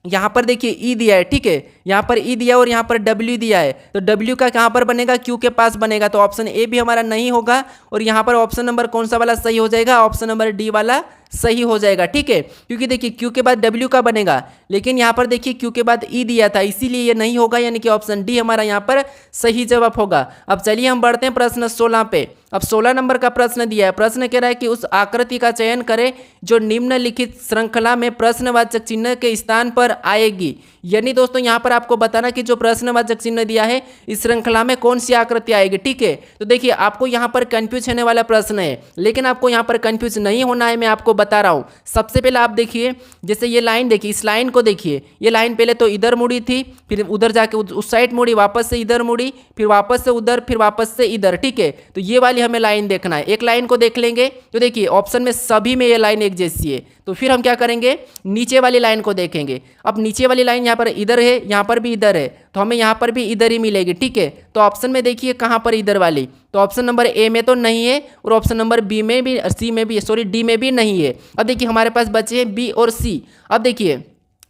यहाँ पर देखिए ई दिया है, ठीक है, यहाँ पर ई दिया और यहाँ पर डब्ल्यू दिया है, तो डब्ल्यू का कहाँ पर बनेगा, क्यू के पास बनेगा, तो ऑप्शन ए भी हमारा नहीं होगा। और यहाँ पर ऑप्शन नंबर कौन सा वाला सही हो जाएगा, ऑप्शन नंबर डी वाला सही हो जाएगा, ठीक है। क्योंकि देखिए क्यू के बाद डब्ल्यू का बनेगा, लेकिन यहाँ पर देखिए क्यू के बाद ई दिया था, इसीलिए ये नहीं होगा, यानी कि ऑप्शन डी हमारा यहाँ पर सही जवाब होगा। अब चलिए हम बढ़ते हैं प्रश्न 16 पे। अब 16 नंबर का प्रश्न दिया है, प्रश्न कह रहा है कि उस आकृति का चयन करें जो निम्नलिखित श्रृंखला में प्रश्नवाचक चिन्ह के स्थान पर आएगी। यानी दोस्तों यहाँ पर आपको बताना कि जो प्रश्नवाचक चिन्ह दिया है इस श्रृंखला में कौन सी आकृति आएगी, ठीक है। तो देखिए आपको यहाँ पर कंफ्यूज होने वाला प्रश्न है, लेकिन आपको यहाँ पर कंफ्यूज नहीं होना है, मैं आपको बता रहा हूँ। सबसे पहले आप देखिए, जैसे ये लाइन देखिए, इस लाइन को देखिए, ये लाइन पहले तो इधर मुड़ी थी, फिर उधर जाके उस साइड मुड़ी, वापस से इधर मुड़ी, फिर वापस से उधर, फिर वापस से इधर, ठीक है। तो ये वाली हमें लाइन देखना है। एक लाइन को देख लेंगे तो देखिए ऑप्शन में सभी में ये लाइन एक जैसी है, तो फिर हम क्या करेंगे, नीचे वाली लाइन को देखेंगे। अब नीचे वाली लाइन यहाँ पर इधर है, यहाँ पर भी इधर है, तो हमें यहाँ पर भी इधर ही मिलेगी, ठीक है। तो ऑप्शन में देखिए कहाँ पर इधर वाली, तो ऑप्शन नंबर ए में तो नहीं है, और ऑप्शन नंबर बी में भी, सी में भी, सॉरी डी में भी नहीं है। अब देखिए हमारे पास बचे हैं बी और सी। अब देखिए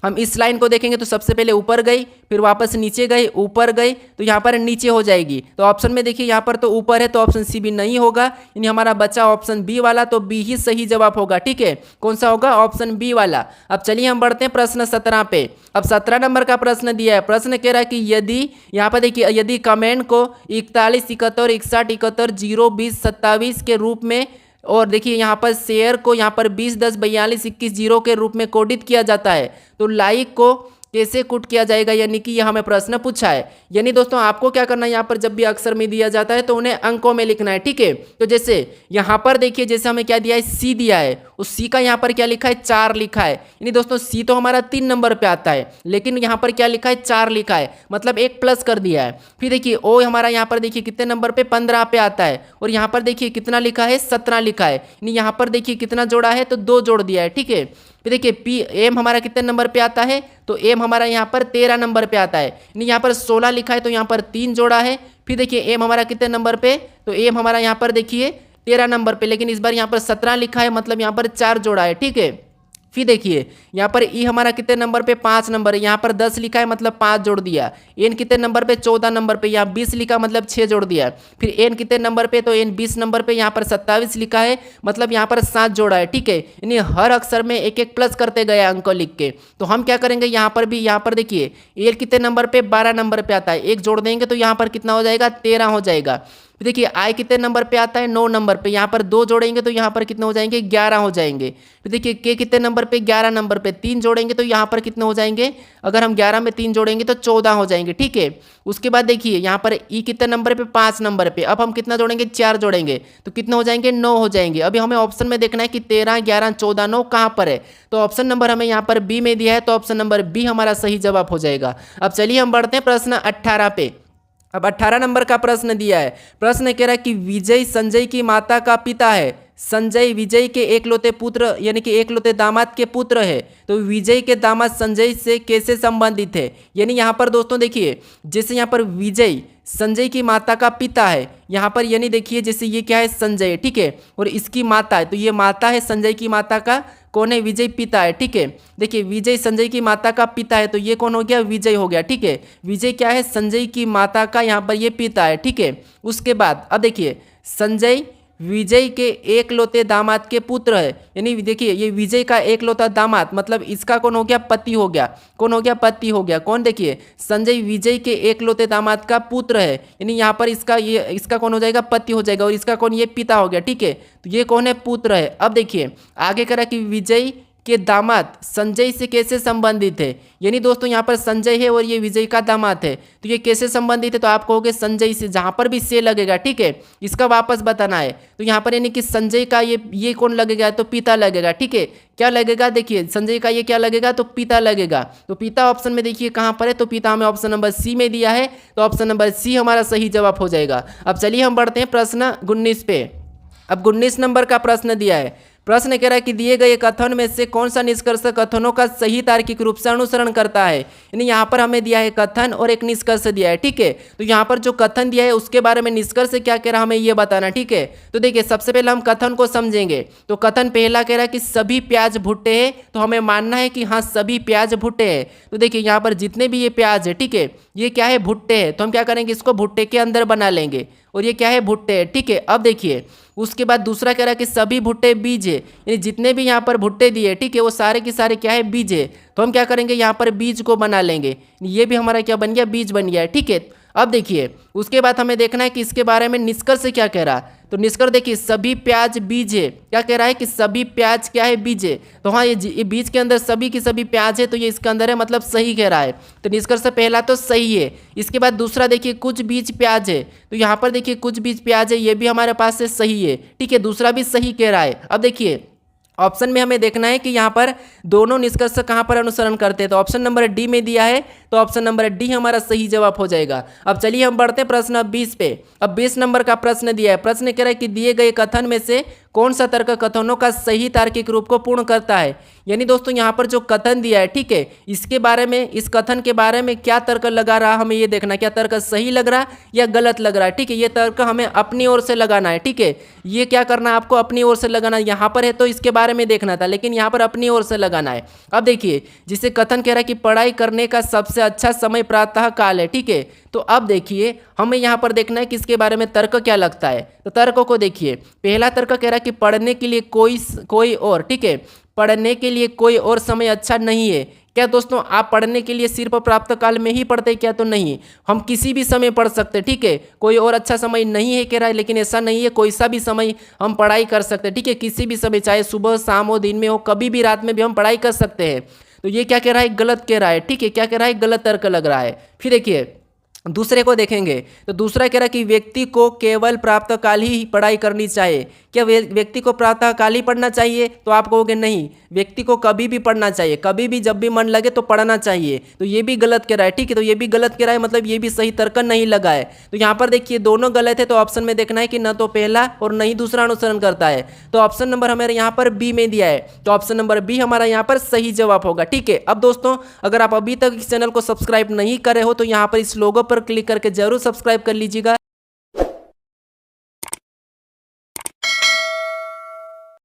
हम इस लाइन को देखेंगे तो सबसे पहले ऊपर गई, फिर वापस नीचे गई, ऊपर गई, तो यहाँ पर नीचे हो जाएगी। तो ऑप्शन में देखिए यहाँ पर तो ऊपर है, तो ऑप्शन सी भी नहीं होगा, यानी हमारा बचा ऑप्शन बी वाला, तो बी ही सही जवाब होगा, ठीक है। कौन सा होगा, ऑप्शन बी वाला। अब चलिए हम बढ़ते हैं प्रश्न 17 पे। अब 17 नंबर का प्रश्न दिया है, प्रश्न कह रहा है कि यदि, यहाँ पर देखिए, यदि कमेंट को 41, 71, 61, 71, 0, 20, 27 के रूप में, और देखिए यहाँ पर शेयर को यहाँ पर 20, 10, 42, 21, 0 के रूप में कोडित किया जाता है, तो लाइक को कैसे कोड किया जाएगा, यानी कि यह हमें प्रश्न पूछा है। यानी दोस्तों आपको क्या करना है, यहाँ पर जब भी अक्षर में दिया जाता है तो उन्हें अंकों में लिखना है, ठीक है। तो जैसे यहाँ पर देखिए, जैसे हमें क्या दिया है, सी दिया है, उस सी का यहाँ पर क्या लिखा है, 4 लिखा है। यानी दोस्तों सी तो हमारा 3 नंबर पे आता है, लेकिन यहाँ पर क्या लिखा है, 4 लिखा है, मतलब एक प्लस कर दिया है। फिर देखिए ओ हमारा यहाँ पर देखिए कितने नंबर पे, 15 पे आता है, और यहाँ पर देखिए कितना लिखा है, 17 लिखा है। यानी यहाँ पर देखिए कितना जोड़ा है, तो 2 जोड़ दिया है, ठीक है। फिर देखिए पी एम हमारा कितने नंबर पे आता है, तो एम हमारा यहाँ पर 13 नंबर पे आता है, यानी यहाँ पर 16 लिखा है, तो यहाँ पर 3 जोड़ा है। फिर देखिए एम हमारा कितने नंबर पे, तो एम हमारा यहाँ पर देखिए 13 नंबर पे, लेकिन इस बार यहाँ पर 17 लिखा है, मतलब यहाँ पर 4 जोड़ा है, ठीक है। फिर देखिए यहाँ पर ई हमारा कितने नंबर पे, 5 नंबर है, यहाँ पर 10 लिखा है, मतलब 5 जोड़ दिया। एन कितने नंबर पे, 14 नंबर पे, यहाँ 20 लिखा, मतलब 6 जोड़ दिया। फिर एन कितने नंबर पे, तो एन 20 नंबर पे, यहाँ पर 27 लिखा है, मतलब यहाँ पर 7 जोड़ा है, ठीक है। यानी हर अक्षर में एक एक प्लस करते गए अंक लिख के। तो हम क्या करेंगे, यहाँ पर भी, यहाँ पर देखिए एल कितने नंबर पे, 12 नंबर पे आता है, एक जोड़ देंगे तो यहाँ पर कितना हो जाएगा, 13 हो जाएगा। फिर देखिए आई कितने नंबर पे आता है, 9 नंबर पे, यहाँ पर 2 जोड़ेंगे तो यहाँ पर कितने हो जाएंगे, 11 हो जाएंगे। फिर देखिए के कितने नंबर पे, 11 नंबर पे, 3 जोड़ेंगे तो यहाँ पर कितने हो जाएंगे, अगर हम 11 में 3 जोड़ेंगे तो 14 हो जाएंगे, ठीक है। उसके बाद देखिए यहाँ पर ई कितने नंबर पे, 5 नंबर पे, अब हम कितना जोड़ेंगे, 4 जोड़ेंगे तो कितने हो जाएंगे, 9 हो जाएंगे। अभी हमें ऑप्शन में देखना है कि 13, 11, 14, 9 कहाँ पर है, तो ऑप्शन नंबर हमें यहाँ पर बी में दिया है, तो ऑप्शन नंबर बी हमारा सही जवाब हो जाएगा। अब चलिए हम बढ़ते हैं प्रश्न 18 पे। अब 18 नंबर का प्रश्न दिया है। प्रश्न कह रहा है कि विजय संजय की माता का पिता है। संजय विजय के एकलौते पुत्र यानी कि एकलौते दामाद के पुत्र है। तो विजय के दामाद संजय से कैसे संबंधित है? यानी यहाँ पर दोस्तों देखिए, जैसे यहाँ पर विजय संजय की माता का पिता है, यहाँ पर यानी देखिए जैसे ये क्या है, संजय, ठीक है, और इसकी माता है, तो ये माता है संजय की माता का कौन है, विजय पिता है, ठीक है। देखिए विजय संजय की माता का पिता है, तो ये कौन हो गया, विजय हो गया, ठीक है। विजय क्या है, संजय की माता का यहाँ पर ये पिता है, ठीक है। उसके बाद अब देखिए संजय विजय के एकलौते दामाद के पुत्र है, यानी देखिए ये विजय का एकलौता दामाद मतलब इसका कौन हो गया, पति हो गया। कौन हो गया, पति हो गया। कौन, देखिए संजय विजय के एकलौते दामाद का पुत्र है, यानी यहाँ पर इसका कौन हो जाएगा, पति हो जाएगा, और इसका कौन, ये पिता हो गया, ठीक है। तो ये कौन है, पुत्र है। अब देखिए आगे करा कि विजय के दामाद संजय से कैसे संबंधित है, यानी दोस्तों यहाँ पर संजय है और ये विजय का दामाद है, तो ये कैसे संबंधित है, तो आप कहोगे संजय से, जहाँ पर भी से लगेगा, ठीक है, इसका वापस बताना है। तो यहाँ पर यानी कि संजय का ये कौन लगेगा, तो पिता लगेगा, ठीक है। क्या लगेगा, देखिए संजय का ये क्या लगेगा, तो पिता लगेगा। तो पिता ऑप्शन में देखिए कहाँ पर है, तो पिता हमें ऑप्शन नंबर सी में दिया है, तो ऑप्शन नंबर सी हमारा सही जवाब हो जाएगा। अब चलिए हम बढ़ते हैं प्रश्न 19 पे। अब 19 नंबर का प्रश्न दिया है। प्रश्न कह रहा है कि दिए गए कथन में से कौन सा निष्कर्ष कथनों का सही तार्किक रूप से अनुसरण करता है। यानी यहाँ पर हमें दिया है कथन और एक निष्कर्ष दिया है, ठीक है। तो यहाँ पर जो कथन दिया है उसके बारे में निष्कर्ष क्या कह रहा है हमें ये बताना, ठीक है। तो देखिए सबसे पहले हम कथन को समझेंगे। तो कथन पहला कह रहा है कि सभी प्याज भुट्टे हैं, तो हमें मानना है कि हाँ सभी प्याज भुट्टे हैं। तो देखिए यहाँ पर जितने भी ये प्याज है, ठीक है, ये क्या है, भुट्टे हैं, तो हम क्या करेंगे, इसको भुट्टे के अंदर बना लेंगे, और ये क्या है, भुट्टे है, ठीक है। अब देखिए उसके बाद दूसरा कह रहा है कि सभी भुट्टे बीज है, यानी जितने भी यहाँ पर भुट्टे दिए, ठीक है, वो सारे के सारे क्या है, बीज है, तो हम क्या करेंगे, यहाँ पर बीज को बना लेंगे, ये भी हमारा क्या बन गया, बीज बन गया है, ठीक है। अब देखिए उसके बाद हमें देखना है कि इसके बारे में निष्कर्ष क्या कह रहा है। तो निष्कर्ष देखिए सभी प्याज बीज है, क्या कह रहा है कि सभी प्याज क्या है, बीज है, तो हाँ ये बीज के अंदर सभी की सभी प्याज है, तो ये इसके अंदर है, मतलब सही कह रहा है। तो निष्कर्ष पहला तो सही है। इसके बाद दूसरा देखिए कुछ बीज प्याज है, तो यहाँ पर देखिए कुछ बीज प्याज है, ये भी हमारे पास से सही है, ठीक है, दूसरा भी सही कह रहा है। अब देखिए ऑप्शन में हमें देखना है कि यहाँ पर दोनों निष्कर्ष कहाँ पर अनुसरण करते हैं, तो ऑप्शन नंबर डी में दिया है, तो ऑप्शन नंबर डी हमारा सही जवाब हो जाएगा। अब चलिए हम बढ़ते हैं प्रश्न 20 पे। अब 20 नंबर का प्रश्न दिया है। प्रश्न कह रहा है कि दिए गए कथन में से कौन सा तर्क कथनों का सही तार्किक रूप को पूर्ण करता है। यानी दोस्तों यहाँ पर जो कथन दिया है, ठीक है, इसके बारे में, इस कथन के बारे में क्या तर्क लगा रहा हमें ये देखना, क्या तर्क सही लग रहा या गलत लग रहा है, ठीक है। ये तर्क हमें अपनी ओर से लगाना है, ठीक है, ये क्या करना है आपको, अपनी ओर से लगाना। यहाँ पर है तो इसके बारे में देखना था, लेकिन यहाँ पर अपनी ओर से लगाना है। अब देखिए जिसे कथन कह रहा है कि पढ़ाई करने का सबसे अच्छा समय प्रातः काल है, ठीक है। तो अब देखिए हमें यहाँ पर देखना है कि इसके बारे में तर्क क्या लगता है। तो तर्कों को देखिए, पहला तर्क कह रहा है कि पढ़ने के लिए कोई और, ठीक है, पढ़ने के लिए कोई और समय अच्छा नहीं है। क्या दोस्तों आप पढ़ने के लिए सिर्फ प्राप्त काल में ही पढ़ते, क्या, तो नहीं, हम किसी भी समय पढ़ सकते, ठीक है, कोई और अच्छा समय नहीं है कह रहा है, लेकिन ऐसा नहीं है, कोई सा भी समय हम पढ़ाई कर सकते हैं, ठीक है, किसी भी समय, चाहे सुबह शाम हो, दिन में हो, कभी भी रात में भी हम पढ़ाई कर सकते हैं। तो ये क्या कह रहा है, गलत कह रहा है, ठीक है, क्या कह रहा है, गलत तर्क लग रहा है। फिर देखिए दूसरे को देखेंगे। तो दूसरा कह रहा है कि व्यक्ति को केवल प्रातःकाल ही पढ़ाई करनी चाहिए। क्या व्यक्ति को प्रातःकाल ही पढ़ना चाहिए, तो आप कहोगे नहीं, व्यक्ति को कभी भी पढ़ना चाहिए, कभी भी जब भी मन लगे तो पढ़ना चाहिए। तो ये भी गलत कह रहा है, ठीक है, तो ये भी गलत कह रहा है, मतलब ये भी सही तर्क नहीं लगा है। तो यहाँ पर देखिए दोनों गलत है, तो ऑप्शन में देखना है कि न तो पहला और न ही दूसरा अनुसरण करता है। तो ऑप्शन नंबर हमारे यहाँ पर बी में दिया है, तो ऑप्शन नंबर बी हमारा यहाँ पर सही जवाब होगा, ठीक है। अब दोस्तों अगर आप अभी तक इस चैनल को सब्सक्राइब नहीं करे हो तो यहाँ पर इस लोगो पर क्लिक करके जरूर सब्सक्राइब कर लीजिएगा।